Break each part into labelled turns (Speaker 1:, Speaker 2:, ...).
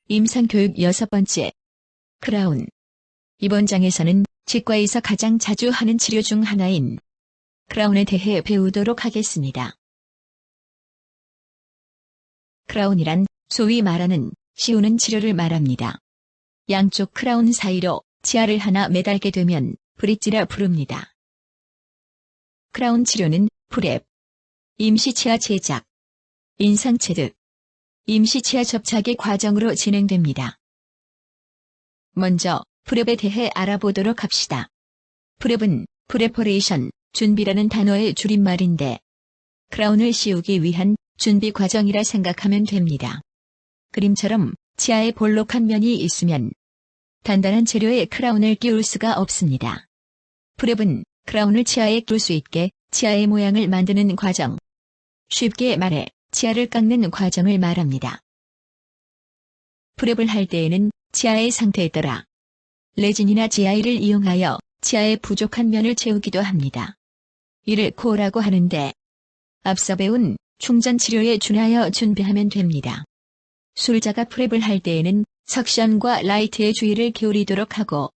Speaker 1: 임상교육 6번째. 크라운. 이번 장에서는 치과에서 가장 자주 하는 치료 중 하나인 크라운에 대해 배우도록 하겠습니다. 크라운이란 소위 말하는 씌우는 치료를 말합니다. 양쪽 크라운 사이로 치아를 하나 매달게 되면 브릿지라 부릅니다. 크라운 치료는 프랩, 임시치아 제작, 인상체득, 임시치아 접착의 과정으로 진행됩니다. 먼저 프랩에 대해 알아보도록 합시다. 프랩은 프레퍼레이션, 준비라는 단어의 줄임말인데 크라운을 씌우기 위한 준비 과정이라 생각하면 됩니다. 그림처럼 치아에 볼록한 면이 있으면 단단한 재료에 크라운을 끼울 수가 없습니다. 프랩은 크라운을 치아에 끼울 수 있게 치아의 모양을 만드는 과정, 쉽게 말해 치아를 깎는 과정을 말합니다. 프랩을 할 때에는 치아의 상태에 따라 레진이나 GI를 이용하여 치아의 부족한 면을 채우기도 합니다. 이를 코어라고 하는데 앞서 배운 충전 치료에 준하여 준비하면 됩니다. 술자가 프랩을 할 때에는 석션과 라이트의 주의를 기울이도록 하고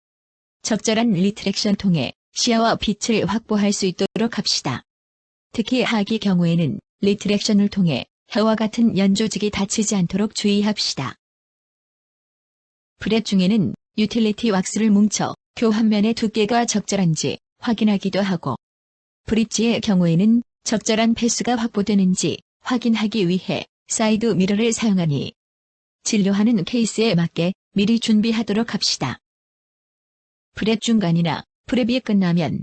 Speaker 1: 적절한 리트렉션 통해 시야와 빛을 확보할 수 있도록 합시다. 특히 하기 경우에는 리트렉션을 통해 혀와 같은 연조직이 다치지 않도록 주의합시다. 프랩 중에는 유틸리티 왁스를 뭉쳐 교환면의 두께가 적절한지 확인하기도 하고 브릿지의 경우에는 적절한 패스가 확보되는지 확인하기 위해 사이드 미러를 사용하니 진료하는 케이스에 맞게 미리 준비하도록 합시다. 프랩 중간이나 프랩이 끝나면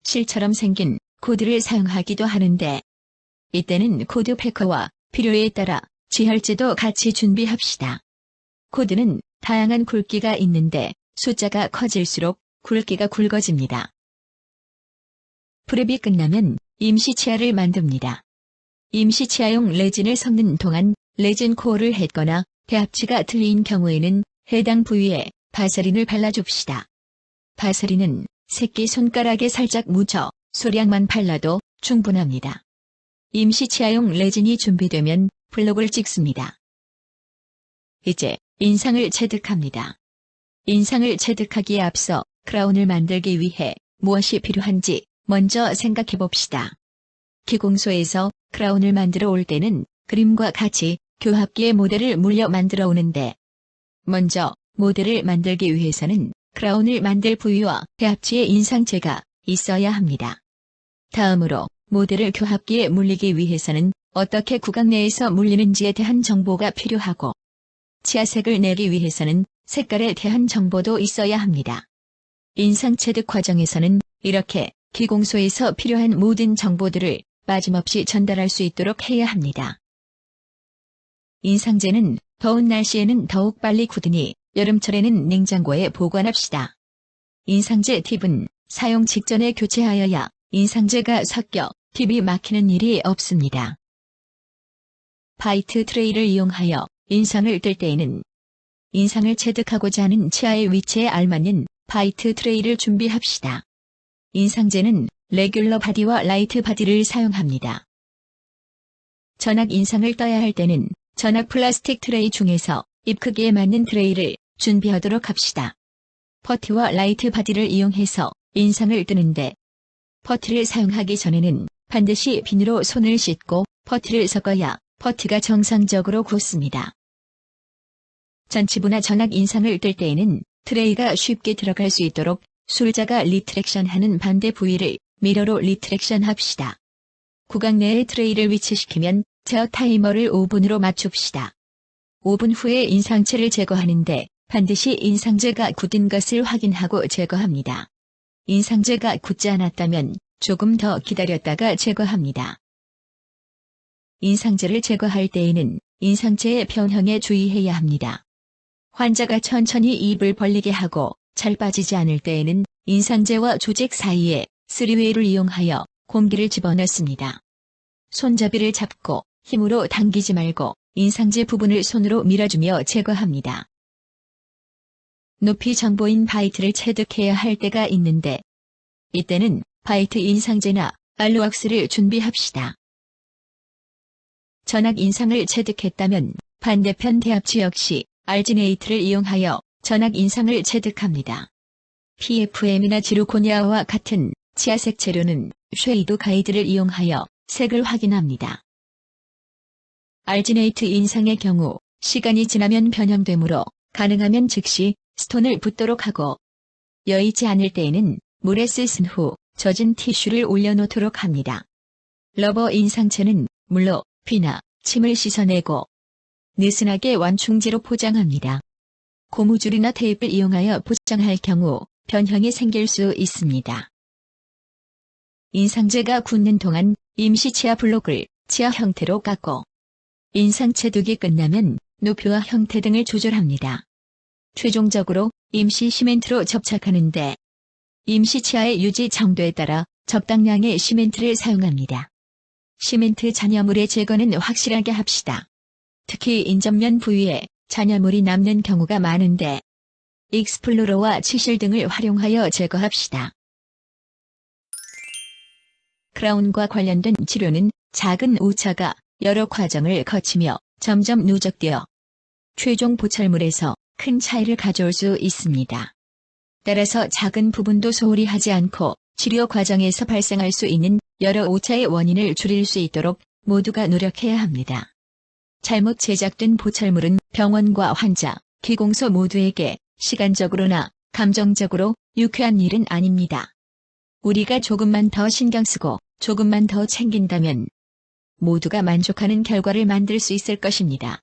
Speaker 1: 실처럼 생긴 코드를 사용하기도 하는데 이때는 코드 패커와 필요에 따라 지혈제도 같이 준비합시다. 코드는 다양한 굵기가 있는데 숫자가 커질수록 굵기가 굵어집니다. 프랩이 끝나면 임시치아를 만듭니다. 임시치아용 레진을 섞는 동안 레진 코어를 했거나 배합치가 틀린 경우에는 해당 부위에 바세린을 발라줍시다. 바세린은 새끼손가락에 살짝 묻혀 소량만 발라도 충분합니다. 임시치아용 레진이 준비되면 블록을 찍습니다. 이제 인상을 체득합니다. 인상을 체득하기에 앞서 크라운을 만들기 위해 무엇이 필요한지 먼저 생각해 봅시다. 기공소에서 크라운을 만들어 올 때는 그림과 같이 교합기의 모델을 물려 만들어 오는데 먼저 모델을 만들기 위해서는 크라운을 만들 부위와 배합치의 인상체가 있어야 합니다. 다음으로 모델을 교합기에 물리기 위해서는 어떻게 구강 내에서 물리는지에 대한 정보가 필요하고 치아색을 내기 위해서는 색깔에 대한 정보도 있어야 합니다. 인상체득 과정에서는 이렇게 기공소에서 필요한 모든 정보들을 빠짐없이 전달할 수 있도록 해야 합니다. 인상제는 더운 날씨에는 더욱 빨리 굳으니 여름철에는 냉장고에 보관합시다. 인상제 팁은 사용 직전에 교체하여야 인상제가 섞여 팁이 막히는 일이 없습니다. 바이트 트레이를 이용하여 인상을 뜰 때에는 인상을 체득하고자 하는 치아의 위치에 알맞는 바이트 트레이를 준비합시다. 인상제는 레귤러 바디와 라이트 바디를 사용합니다. 전악 인상을 떠야 할 때는 전악 플라스틱 트레이 중에서 입 크기에 맞는 트레이를 준비하도록 합시다. 퍼티와 라이트 바디를 이용해서 인상을 뜨는데 퍼티를 사용하기 전에는 반드시 비누로 손을 씻고 퍼티를 섞어야 퍼티가 정상적으로 굳습니다. 전치부나 전악 인상을 뜰 때에는 트레이가 쉽게 들어갈 수 있도록 술자가 리트렉션하는 반대 부위를 미러로 리트렉션 합시다. 구강 내에 트레이를 위치시키면 제어 타이머를 5분으로 맞춥시다. 5분 후에 인상체를 제거하는데 반드시 인상제가 굳은 것을 확인하고 제거합니다. 인상제가 굳지 않았다면 조금 더 기다렸다가 제거합니다. 인상제를 제거할 때에는 인상체의 편형에 주의해야 합니다. 환자가 천천히 입을 벌리게 하고 잘 빠지지 않을 때에는 인상제와 조직 사이에 스리웨이를 이용하여 공기를 집어넣습니다. 손잡이를 잡고 힘으로 당기지 말고 인상제 부분을 손으로 밀어주며 제거합니다. 높이 정보인 바이트를 체득해야 할 때가 있는데 이때는 바이트 인상제나 알루왁스를 준비합시다. 전악 인상을 체득했다면 반대편 대합치 역시 알지네이트를 이용하여 전학 인상을 체득합니다. PFM이나 지루코니아와 같은 치아색 재료는 쉐이도 가이드를 이용하여 색을 확인합니다. 알지네이트 인상의 경우 시간이 지나면 변형되므로 가능하면 즉시 스톤을 붓도록 하고 여의치 않을 때에는 물에 씻은 후 젖은 티슈를 올려놓도록 합니다. 러버 인상체는 물로 피나 침을 씻어내고 느슨하게 완충지로 포장합니다. 고무줄이나 테이프를 이용하여 포장할 경우 변형이 생길 수 있습니다. 인상제가 굳는 동안 임시 치아 블록을 치아 형태로 깎고 인상 체득이 끝나면 높이와 형태 등을 조절합니다. 최종적으로 임시 시멘트로 접착하는데 임시 치아의 유지 정도에 따라 적당량의 시멘트를 사용합니다. 시멘트 잔여물의 제거는 확실하게 합시다. 특히 인접면 부위에 잔여물이 남는 경우가 많은데 익스플로러와 치실 등을 활용하여 제거합시다. 크라운과 관련된 치료는 작은 오차가 여러 과정을 거치며 점점 누적되어 최종 보철물에서 큰 차이를 가져올 수 있습니다. 따라서 작은 부분도 소홀히 하지 않고 치료 과정에서 발생할 수 있는 여러 오차의 원인을 줄일 수 있도록 모두가 노력해야 합니다. 잘못 제작된 보철물은 병원과 환자, 기공소 모두에게 시간적으로나 감정적으로 유쾌한 일은 아닙니다. 우리가 조금만 더 신경 쓰고 조금만 더 챙긴다면 모두가 만족하는 결과를 만들 수 있을 것입니다.